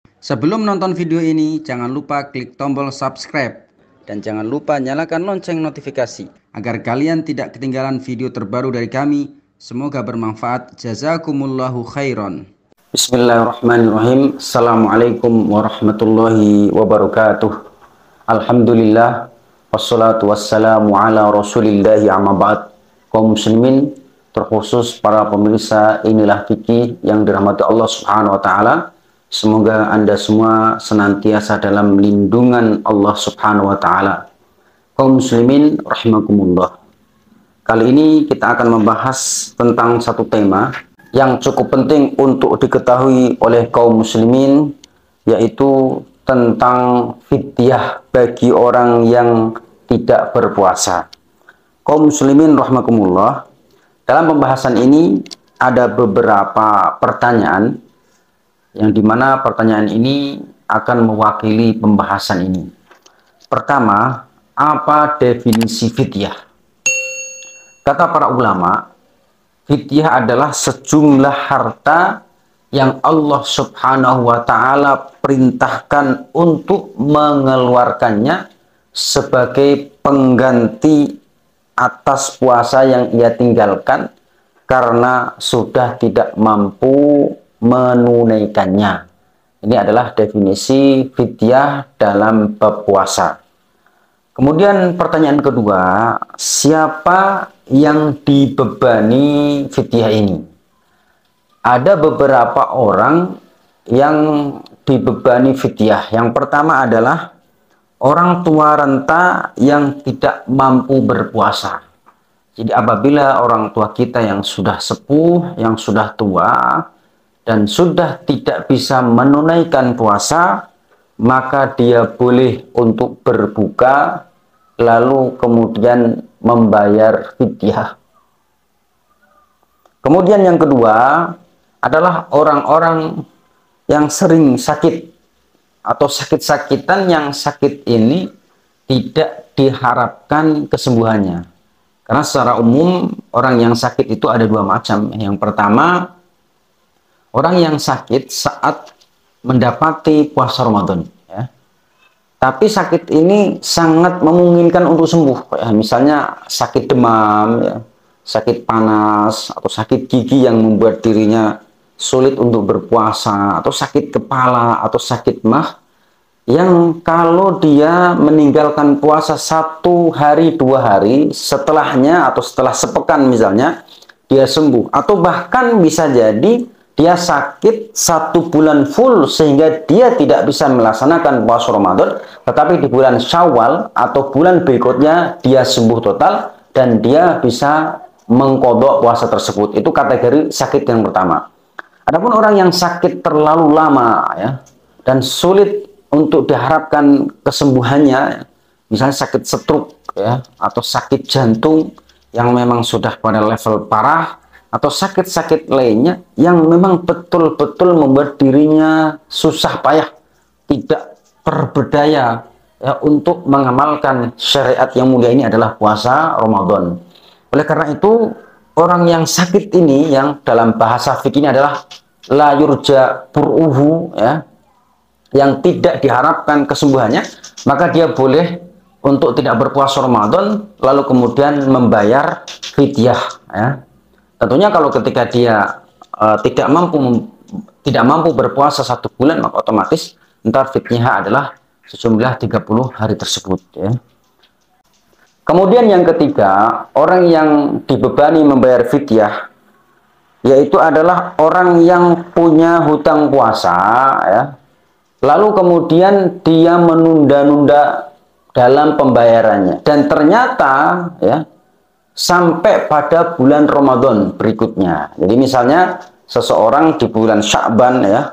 Sebelum nonton video ini, jangan lupa klik tombol subscribe dan jangan lupa nyalakan lonceng notifikasi agar kalian tidak ketinggalan video terbaru dari kami. Semoga bermanfaat. Jazakumullahu khairan. Bismillahirrahmanirrahim. Assalamualaikum warahmatullahi wabarakatuh. Alhamdulillah wassalatu wassalamu ala rasulillahi amma ba'd. Kaum muslimin, terkhusus para pemirsa Inilah Fikih yang dirahmati Allah Subhanahu wa taala. Semoga Anda semua senantiasa dalam lindungan Allah Subhanahu wa taala. Kaum muslimin rahimakumullah. Kali ini kita akan membahas tentang satu tema yang cukup penting untuk diketahui oleh kaum muslimin, yaitu tentang fidyah bagi orang yang tidak berpuasa. Kaum muslimin rahimakumullah, dalam pembahasan ini ada beberapa pertanyaan yang dimana pertanyaan ini akan mewakili pembahasan ini. Pertama, apa definisi fidyah? Kata para ulama, fidyah adalah sejumlah harta yang Allah Subhanahu wa taala perintahkan untuk mengeluarkannya sebagai pengganti atas puasa yang ia tinggalkan karena sudah tidak mampu menunaikannya. Ini adalah definisi fidyah dalam bab puasa. Kemudian pertanyaan kedua, siapa yang dibebani fidyah ini? Ada beberapa orang yang dibebani fidyah. Yang pertama adalah orang tua renta yang tidak mampu berpuasa. Jadi apabila orang tua kita yang sudah sepuh, yang sudah tua, dan sudah tidak bisa menunaikan puasa, maka dia boleh untuk berbuka, lalu kemudian membayar fidyah. Kemudian yang kedua adalah orang-orang yang sering sakit atau sakit-sakitan yang sakit ini tidak diharapkan kesembuhannya. Karena secara umum orang yang sakit itu ada dua macam. Yang pertama, orang yang sakit saat mendapati puasa Ramadan, ya. Tapi sakit ini sangat memungkinkan untuk sembuh, ya. Misalnya sakit demam, ya, sakit panas, atau sakit gigi yang membuat dirinya sulit untuk berpuasa, atau sakit kepala, atau sakit mah, yang kalau dia meninggalkan puasa 1 hari 2 hari, setelahnya atau setelah sepekan misalnya, dia sembuh. Atau bahkan bisa jadi dia sakit 1 bulan full sehingga dia tidak bisa melaksanakan puasa Ramadan, tetapi di bulan Syawal atau bulan berikutnya dia sembuh total dan dia bisa mengqadha puasa tersebut. Itu kategori sakit yang pertama. Adapun orang yang sakit terlalu lama, ya, dan sulit untuk diharapkan kesembuhannya, misalnya sakit stroke, ya, atau sakit jantung yang memang sudah pada level parah, atau sakit-sakit lainnya yang memang betul-betul membuat dirinya susah payah, tidak berdaya, ya, untuk mengamalkan syariat yang mulia ini adalah puasa Ramadan. Oleh karena itu, orang yang sakit ini, yang dalam bahasa fikih ini adalah la yurja pur'uhu, ya, yang tidak diharapkan kesembuhannya, maka dia boleh untuk tidak berpuasa Ramadan lalu kemudian membayar fidyah, ya. Tentunya kalau ketika dia tidak mampu berpuasa 1 bulan, maka otomatis ntar fidyah adalah sejumlah 30 hari tersebut, ya. Kemudian yang ketiga, orang yang dibebani membayar fidyah yaitu adalah orang yang punya hutang puasa, ya. Lalu kemudian dia menunda-nunda dalam pembayarannya dan ternyata, ya, sampai pada bulan Ramadan berikutnya. Jadi misalnya seseorang di bulan Sya'ban, ya,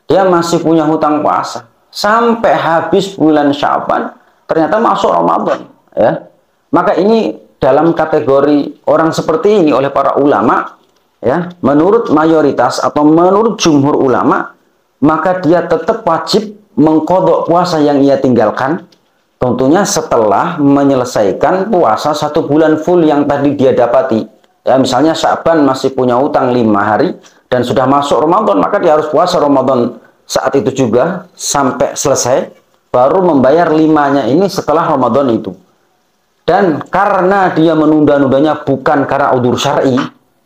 dia masih punya hutang puasa sampai habis bulan Sya'ban, ternyata masuk Ramadan, ya. Maka ini dalam kategori orang seperti ini oleh para ulama, ya, menurut mayoritas atau menurut jumhur ulama, maka dia tetap wajib mengqadha puasa yang ia tinggalkan, tentunya setelah menyelesaikan puasa 1 bulan full yang tadi dia dapati. Ya, misalnya Sya'ban masih punya utang 5 hari dan sudah masuk Ramadan, maka dia harus puasa Ramadan saat itu juga sampai selesai, baru membayar 5-nya ini setelah Ramadan itu. Dan karena dia menunda-nundanya bukan karena udzur syar'i,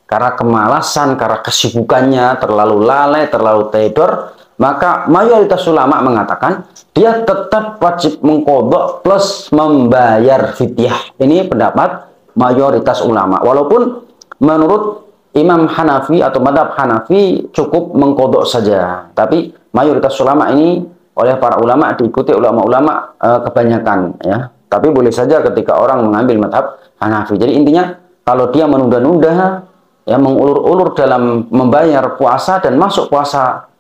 karena kemalasan, karena kesibukannya, terlalu lalai, terlalu tidur, maka mayoritas ulama mengatakan dia tetap wajib mengqadha plus membayar fidyah. Ini pendapat mayoritas ulama. Walaupun menurut Imam Hanafi atau madhab Hanafi cukup mengqadha saja. Tapi mayoritas ulama ini oleh para ulama diikuti ulama-ulama kebanyakan ya. Tapi boleh saja ketika orang mengambil madhab Hanafi. Jadi intinya kalau dia menunda-nunda ya, mengulur-ulur dalam membayar puasa dan masuk puasa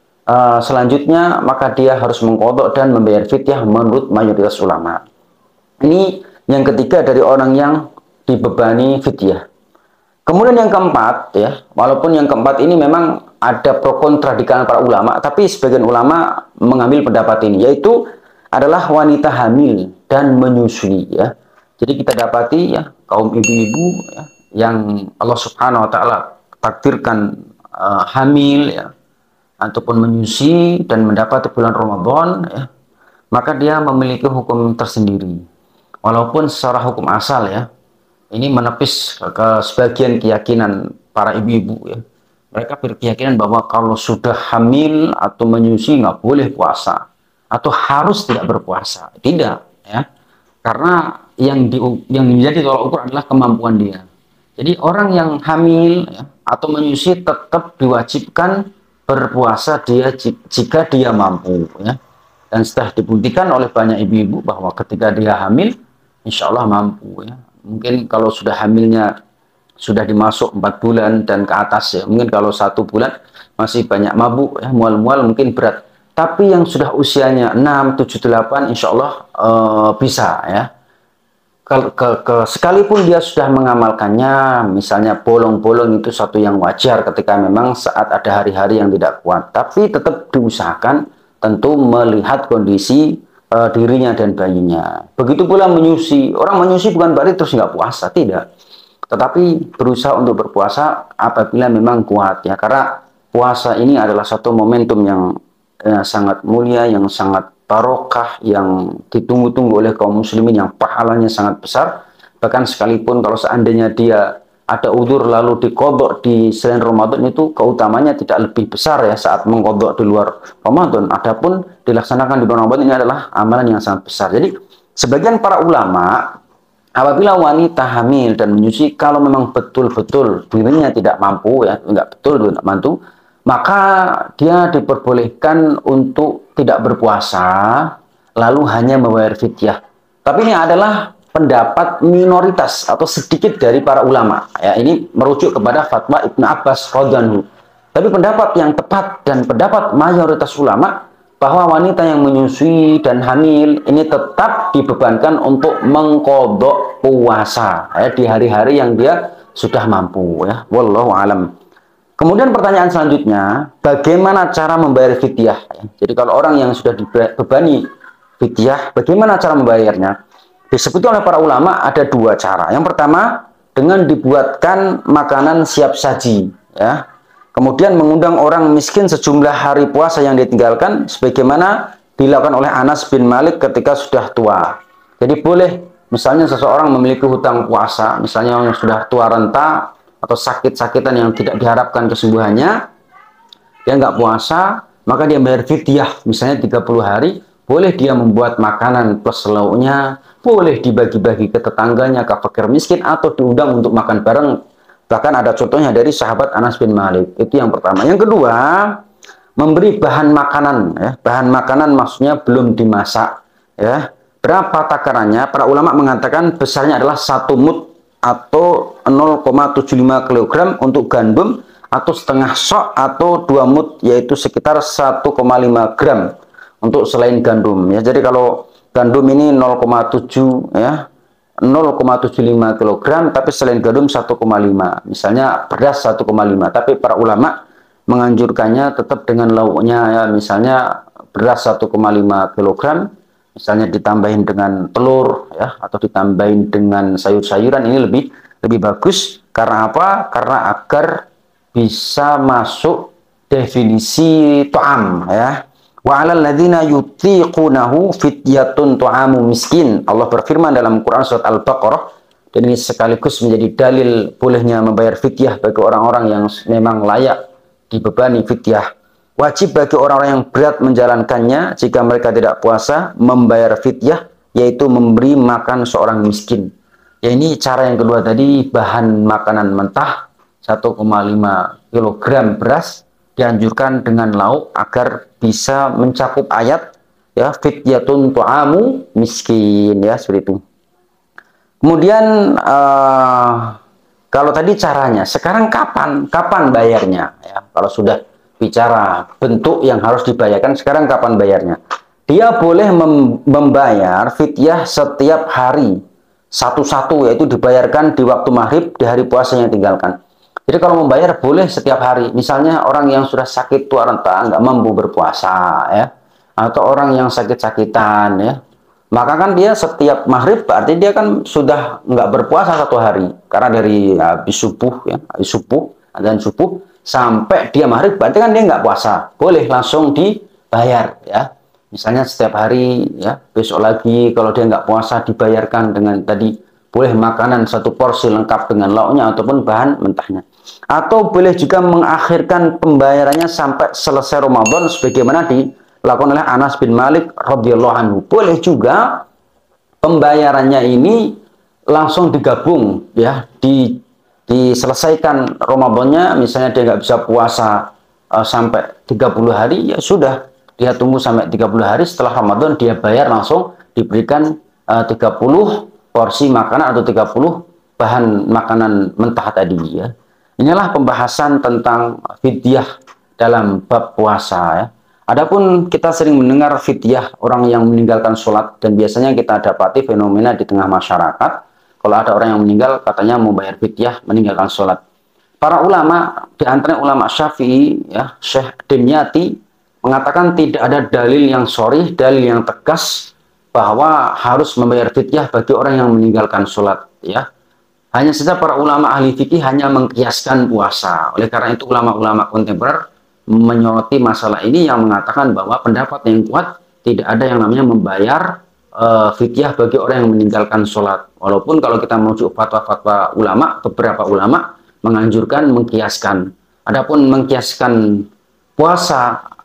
selanjutnya, maka dia harus mengqadha dan membayar fidyah menurut mayoritas ulama. Ini yang ketiga dari orang yang dibebani fidyah. Kemudian yang keempat ya, walaupun yang keempat ini memang ada pro kontra di kalangan para ulama, tapi sebagian ulama mengambil pendapat ini, yaitu adalah wanita hamil dan menyusui ya. Jadi kita dapati ya kaum ibu-ibu ya, yang Allah Subhanahu wa taala takdirkan hamil ya, ataupun menyusui dan mendapati bulan Ramadan ya, maka dia memiliki hukum tersendiri. Walaupun secara hukum asal ya, ini menepis ke sebagian keyakinan para ibu-ibu ya. Mereka berkeyakinan bahwa kalau sudah hamil atau menyusui nggak boleh puasa atau harus tidak berpuasa. Tidak ya. Karena yang menjadi tolak ukur adalah kemampuan dia. Jadi orang yang hamil ya, atau menyusui tetap diwajibkan berpuasa dia jika dia mampu ya. Dan setelah dibuktikan oleh banyak ibu-ibu bahwa ketika dia hamil insya Allah mampu ya. Mungkin kalau sudah hamilnya sudah dimasuk 4 bulan dan ke atas ya, mungkin kalau 1 bulan masih banyak mabuk ya, mual-mual mungkin berat. Tapi yang sudah usianya 6, 7, 8 insya Allah bisa ya. Sekalipun dia sudah mengamalkannya, misalnya bolong-bolong itu satu yang wajar ketika memang saat ada hari-hari yang tidak kuat. Tapi tetap diusahakan tentu melihat kondisi dirinya dan bayinya. Begitu pula menyusui. Orang menyusui bukan berarti terus nggak puasa, tidak. Tetapi berusaha untuk berpuasa apabila memang kuat ya. Karena puasa ini adalah satu momentum yang sangat mulia, yang sangat barokah, yang ditunggu-tunggu oleh kaum muslimin, yang pahalanya sangat besar. Bahkan sekalipun kalau seandainya dia ada udzur lalu diqadha di selain Ramadan, itu keutamanya tidak lebih besar ya saat mengqadha di luar Ramadan. Adapun dilaksanakan di bulan Ramadan ini adalah amalan yang sangat besar. Jadi sebagian para ulama apabila wanita hamil dan menyusui, kalau memang betul-betul dirinya tidak mampu ya, enggak betul tidak mampu, maka dia diperbolehkan untuk tidak berpuasa, lalu hanya membayar fidyah. Tapi ini adalah pendapat minoritas atau sedikit dari para ulama. Ya, ini merujuk kepada fatwa Ibnu Abbas radhiyallahu. Tapi pendapat yang tepat dan pendapat mayoritas ulama bahwa wanita yang menyusui dan hamil ini tetap dibebankan untuk mengqadha puasa ya, di hari-hari yang dia sudah mampu ya. Wallahu alam. Kemudian pertanyaan selanjutnya, bagaimana cara membayar fidyah? Jadi kalau orang yang sudah dibebani fidyah, bagaimana cara membayarnya? Disebut oleh para ulama ada 2 cara. Yang pertama, dengan dibuatkan makanan siap saji. Ya. Kemudian mengundang orang miskin sejumlah hari puasa yang ditinggalkan, sebagaimana dilakukan oleh Anas bin Malik ketika sudah tua. Jadi boleh, misalnya seseorang memiliki hutang puasa, misalnya yang sudah tua renta, atau sakit-sakitan yang tidak diharapkan kesembuhannya, dia nggak puasa, maka dia bayar fidyah, misalnya 30 hari, boleh dia membuat makanan plus lauknya, boleh dibagi-bagi ke tetangganya, ke fakir miskin, atau diundang untuk makan bareng. Bahkan ada contohnya dari sahabat Anas bin Malik. Itu yang pertama. Yang kedua, memberi bahan makanan. Ya. Bahan makanan maksudnya belum dimasak. Ya. Berapa takarannya? Para ulama mengatakan besarnya adalah 1 mud atau 0,75 kg untuk gandum, atau setengah sok atau 2 mud, yaitu sekitar 1,5 gram untuk selain gandum ya. Jadi kalau gandum ini 0,7 ya, 0,75 kg, tapi selain gandum 1,5, misalnya beras 1,5, tapi para ulama menganjurkannya tetap dengan lauknya ya, misalnya beras 1,5 kg, misalnya ditambahin dengan telur ya, atau ditambahin dengan sayur-sayuran, ini lebih bagus. Karena apa? Karena agar bisa masuk definisi to'am ya. Wa 'alal ladzina yutiqunahu fidyatun tu'amu miskin. Allah berfirman dalam Quran surat Al-Baqarah, dan ini sekaligus menjadi dalil bolehnya membayar fidyah bagi orang-orang yang memang layak dibebani fidyah. Wajib bagi orang-orang yang berat menjalankannya jika mereka tidak puasa membayar fidyah, yaitu memberi makan seorang miskin. Ya, ini cara yang kedua tadi, bahan makanan mentah 1,5 kg beras dianjurkan dengan lauk agar bisa mencakup ayat ya fidyatun tu'amu miskin, ya seperti itu. Kemudian kalau tadi caranya, sekarang kapan bayarnya ya? Kalau sudah bicara bentuk yang harus dibayarkan, sekarang kapan bayarnya? Dia boleh membayar fidyah setiap hari satu-satu, yaitu dibayarkan di waktu maghrib di hari puasa yang tinggalkan. Jadi kalau membayar boleh setiap hari. Misalnya orang yang sudah sakit tua renta, nggak mampu berpuasa, ya, atau orang yang sakit-sakitan, ya, maka kan dia setiap maghrib berarti dia kan sudah nggak berpuasa satu hari, karena dari habis subuh, ya, habis subuh, adzan subuh sampai dia maghrib berarti kan dia nggak puasa. Boleh langsung dibayar, ya. Misalnya setiap hari, ya, besok lagi kalau dia nggak puasa dibayarkan dengan tadi, boleh makanan satu porsi lengkap dengan lauknya ataupun bahan mentahnya. Atau boleh juga mengakhirkan pembayarannya sampai selesai Ramadan sebagaimana dilakukan oleh Anas bin Malik radhiyallahu anhu. Boleh juga pembayarannya ini langsung digabung, ya, diselesaikan Ramadannya, misalnya dia nggak bisa puasa sampai 30 hari, ya sudah, dia tunggu sampai 30 hari setelah Ramadan dia bayar langsung, diberikan 30 porsi makanan atau 30 bahan makanan mentah tadi, ya. Inilah pembahasan tentang fidyah dalam bab puasa, ya. Adapun kita sering mendengar fidyah orang yang meninggalkan sholat, dan biasanya kita dapati fenomena di tengah masyarakat, kalau ada orang yang meninggal katanya mau bayar fidyah meninggalkan sholat. Para ulama, di antaranya ulama Syafi'i, ya, Syekh Dimyati mengatakan tidak ada dalil yang sharih, dalil yang tegas bahwa harus membayar fidyah bagi orang yang meninggalkan sholat, ya. Hanya saja para ulama ahli fikih hanya mengkiaskan puasa. Oleh karena itu ulama-ulama kontemporer menyoroti masalah ini yang mengatakan bahwa pendapat yang kuat tidak ada yang namanya membayar fidyah bagi orang yang meninggalkan sholat. Walaupun kalau kita merujuk fatwa-fatwa ulama, beberapa ulama menganjurkan mengkiaskan. Adapun mengkiaskan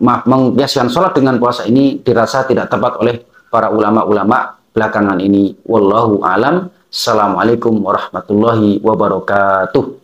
mengkiaskan sholat dengan puasa ini dirasa tidak tepat oleh para ulama-ulama belakangan ini. Wallahu alam. Assalamualaikum warahmatullahi wabarakatuh.